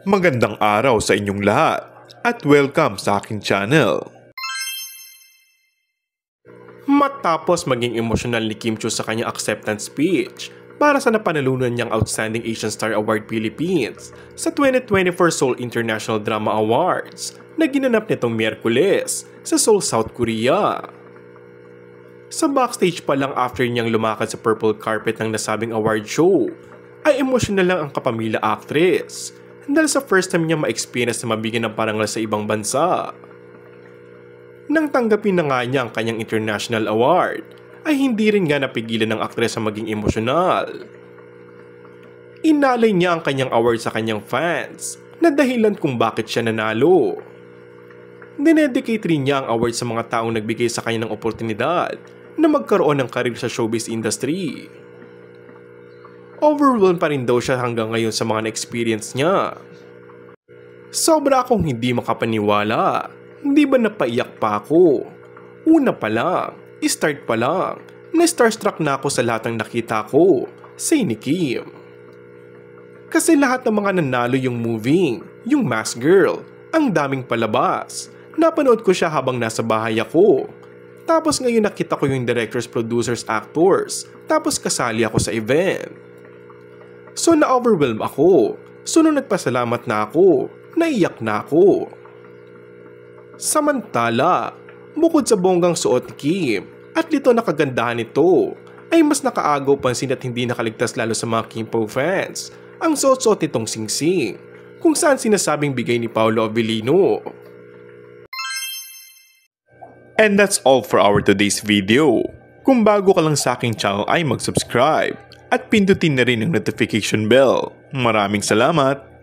Magandang araw sa inyong lahat at welcome sa aking channel. Matapos maging emosyonal ni Kim Chiu sa kanyang acceptance speech para sa napanalunan niyang Outstanding Asian Star Award Philippines sa 2024 Seoul International Drama Awards na ginanap nitong Miyerkules sa Seoul, South Korea. Sa backstage pa lang after niyang lumakad sa purple carpet ng nasabing award show, ay emosyonal lang ang kapamilya actress dahil sa first time niya ma-experience na mabigyan ng parangal sa ibang bansa. Nang tanggapin na nga niya ang kanyang international award, ay hindi rin nga napigilan ng aktres na maging emosyonal. Inalay niya ang kanyang award sa kanyang fans na dahilan kung bakit siya nanalo. Dinedicate rin niya ang award sa mga taong nagbigay sa kanya ng oportunidad na magkaroon ng karir sa showbiz industry. Overwhelmed pa rin daw siya hanggang ngayon sa mga na-experience niya. Sobra akong hindi makapaniwala. Hindi ba napaiyak pa ako? Una pa lang, start pa lang, na-starstruck na ako sa lahat ng nakita ko, say ni Kim. Kasi lahat ng mga nanalo yung Moving, yung Mask Girl, ang daming palabas. Napanood ko siya habang nasa bahay ako. Tapos ngayon nakita ko yung directors, producers, actors. Tapos kasali ako sa event. So na-overwhelm ako. So nung nagpasalamat na ako, naiyak na ako. Samantala, bukod sa bonggang suot ni Kim at lito na kagandahan nito, ay mas nakaagaw pansin at hindi nakaligtas lalo sa mga Kimpo fans ang suot-suot nitong singsing, kung saan sinasabing bigay ni Paolo Avellino. And that's all for our today's video. Kung bago ka lang sa aking channel ay mag-subscribe at pindutin na rin ang notification bell. Maraming salamat!